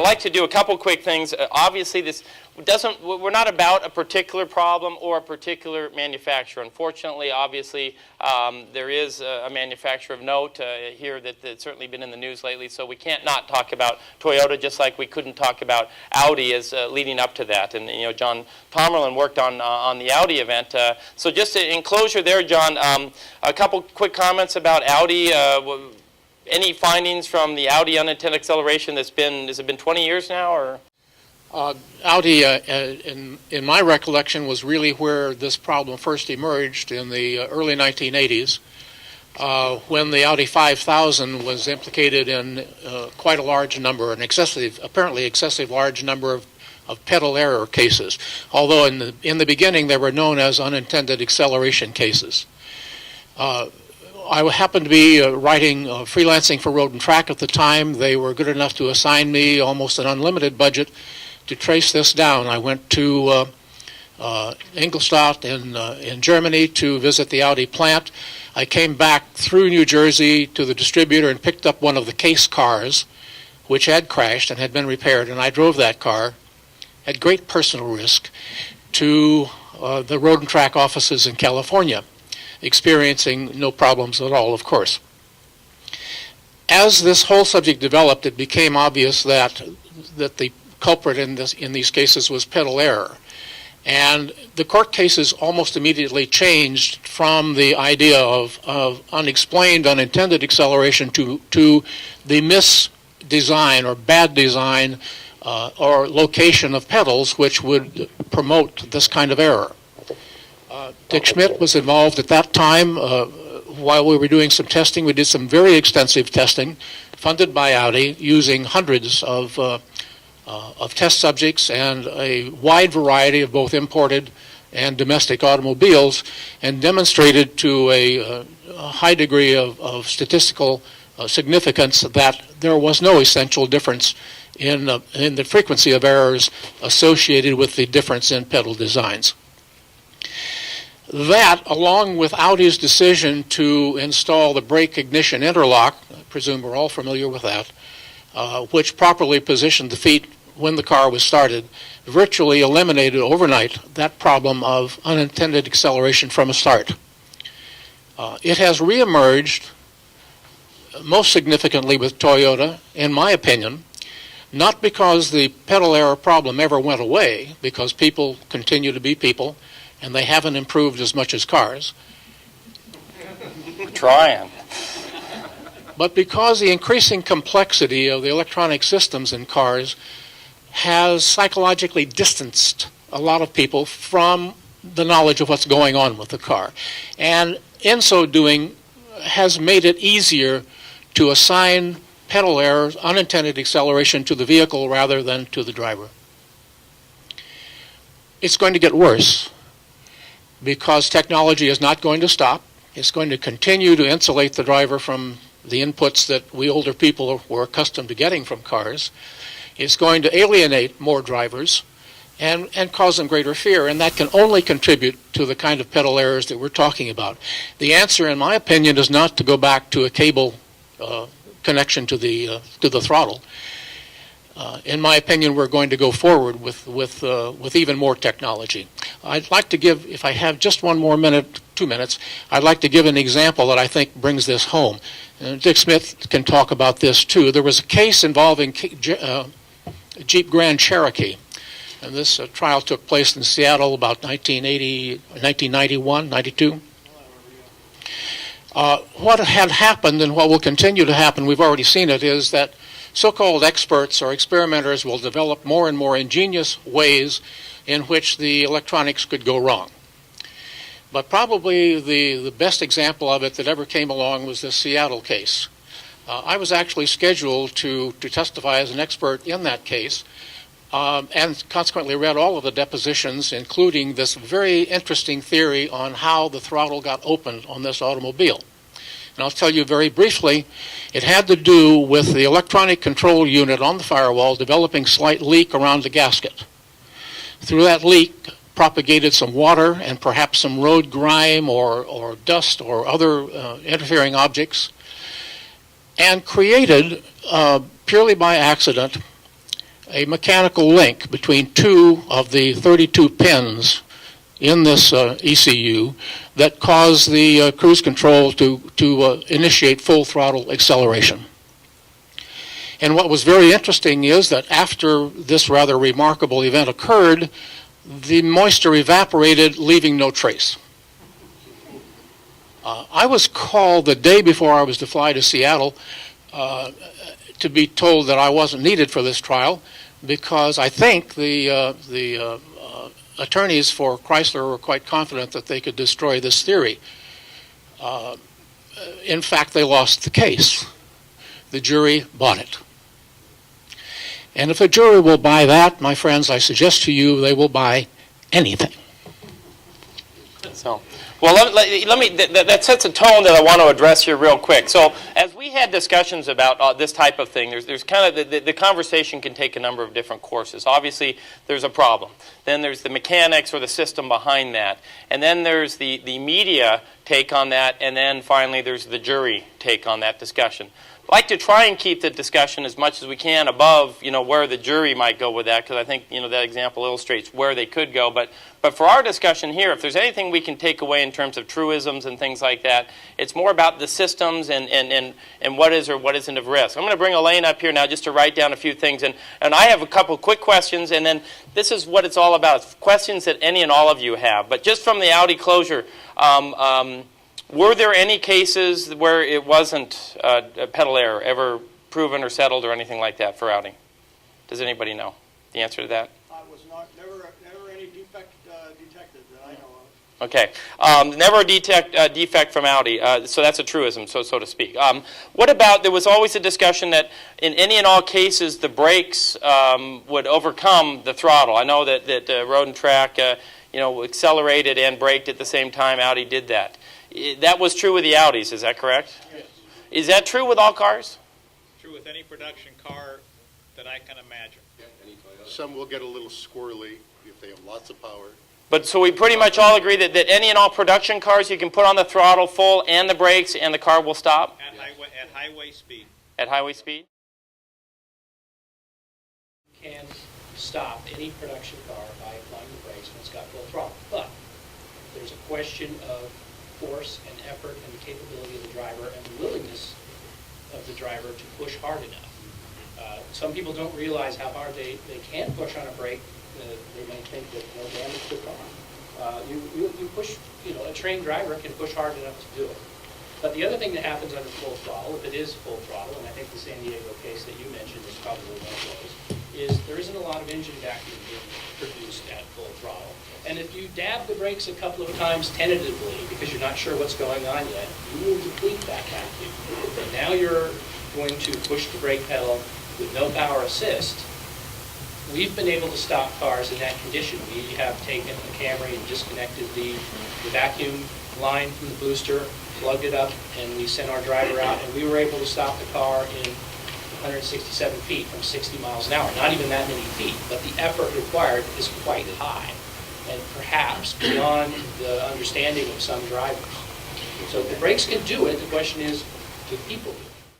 like to do a couple quick things. Obviously, we're not about a particular problem or a particular manufacturer. Unfortunately, obviously, there is a manufacturer of note here that's certainly been in the news lately, so we can't not talk about Toyota, just like we couldn't talk about Audi as leading up to that. And John Tomerlin worked on the Audi event. So just in closure there, John, a couple quick comments about Audi. Any findings from the Audi unintended acceleration has it been 20 years now, or? Audi, in my recollection, was really where this problem first emerged in the early 1980s, when the Audi 5000 was implicated in quite a large number, apparently excessive large number of pedal error cases. Although in the beginning they were known as unintended acceleration cases. I happened to be freelancing for Road and Track at the time. They were good enough to assign me almost an unlimited budget to trace this down. I went to Ingolstadt in Germany to visit the Audi plant. I came back through New Jersey to the distributor and picked up one of the case cars, which had crashed and had been repaired, and I drove that car at great personal risk to the Road and Track offices in California, experiencing no problems at all, of course. As this whole subject developed, it became obvious that the culprit in these cases was pedal error. And the court cases almost immediately changed from the idea of unexplained, unintended acceleration to the misdesign or bad design or location of pedals which would promote this kind of error. Dick Schmidt was involved at that time. While we were doing some testing, we did some very extensive testing funded by Audi using hundreds of test subjects and a wide variety of both imported and domestic automobiles, and demonstrated to a high degree of statistical significance that there was no essential difference in the frequency of errors associated with the difference in pedal designs. That, along with Audi's decision to install the brake ignition interlock, I presume we're all familiar with that, which properly positioned the feet when the car was started, virtually eliminated overnight that problem of unintended acceleration from a start. It has reemerged most significantly with Toyota, in my opinion, not because the pedal error problem ever went away, because people continue to be people, and they haven't improved as much as cars. We're trying. But because the increasing complexity of the electronic systems in cars has psychologically distanced a lot of people from the knowledge of what's going on with the car. And in so doing, has made it easier to assign pedal errors, unintended acceleration to the vehicle rather than to the driver. It's going to get worse, because technology is not going to stop. It's going to continue to insulate the driver from the inputs that we older people were accustomed to getting from cars. It's going to alienate more drivers and cause them greater fear, and that can only contribute to the kind of pedal errors that we're talking about. The answer, in my opinion, is not to go back to a cable connection to the throttle. In my opinion, we're going to go forward with even more technology. I'd like to give, if I have just one more minute, 2 minutes, I'd like to give an example that I think brings this home. Dick Smith can talk about this too. There was a case involving Jeep Grand Cherokee, and this trial took place in Seattle about 1991, 92. What had happened and what will continue to happen, we've already seen it, is that so-called experts or experimenters will develop more and more ingenious ways in which the electronics could go wrong. But probably the best example of it that ever came along was the Seattle case. I was actually scheduled to testify as an expert in that case, and consequently read all of the depositions, including this very interesting theory on how the throttle got opened on this automobile. And I'll tell you very briefly, it had to do with the electronic control unit on the firewall developing slight leak around the gasket. Through that leak propagated some water and perhaps some road grime or dust or other interfering objects, and created, purely by accident, a mechanical link between two of the 32 pins in this ECU that cause the cruise control to initiate full throttle acceleration. And what was very interesting is that after this rather remarkable event occurred, the moisture evaporated, leaving no trace. I was called the day before I was to fly to Seattle to be told that I wasn't needed for this trial because I think the attorneys for Chrysler were quite confident that they could destroy this theory. In fact, they lost the case. The jury bought it. And if a jury will buy that, my friends, I suggest to you they will buy anything. So, well, let me that sets a tone that I want to address here real quick. So, as we had discussions about this type of thing, there's kind of the conversation can take a number of different courses. Obviously, there's a problem. Then there's the mechanics or the system behind that. And then there's the media take on that. And then finally, there's the jury take on that discussion. I like to try and keep the discussion as much as we can above, where the jury might go with that, because I think, that example illustrates where they could go. But for our discussion here, if there's anything we can take away in terms of truisms and things like that, it's more about the systems and what is or what isn't of risk. I'm going to bring Elaine up here now just to write down a few things. And I have a couple quick questions, and then this is what it's all about. It's questions that any and all of you have. But just from the Audi closure, were there any cases where it wasn't a pedal error ever proven or settled or anything like that for Audi? Does anybody know the answer to that? Was never any defect detected that I know of. Okay. Never a defect from Audi, so that's a truism, so to speak. What about, there was always a discussion that in any and all cases the brakes would overcome the throttle. I know that Road and Track accelerated and braked at the same time. Audi did that. That was true with the Audis, is that correct? Yes. Is that true with all cars? True with any production car that I can imagine. Some will get a little squirrely if they have lots of power. But so we pretty much all agree that any and all production cars you can put on the throttle full and the brakes and the car will stop? At highway speed. At highway speed? You can stop any production car by applying the brakes when it's got full throttle. But there's a question of force and effort and the capability of the driver and the willingness of the driver to push hard enough. Some people don't realize how hard they can push on a brake. They may think that no damage to the car. You push, a trained driver can push hard enough to do it. But the other thing that happens under full throttle, if it is full throttle, and I think the San Diego case that you mentioned is probably one of those, is there isn't a lot of engine vacuum being produced at full throttle. And if you dab the brakes a couple of times tentatively because you're not sure what's going on yet, you will deplete that vacuum. And now you're going to push the brake pedal with no power assist. We've been able to stop cars in that condition. We have taken a Camry and disconnected the vacuum line from the booster, plugged it up, and we sent our driver out, and we were able to stop the car in 167 feet from 60 miles an hour. Not even that many feet, but the effort required is quite high, and perhaps beyond the understanding of some drivers. So if the brakes can do it, the question is, do people do it?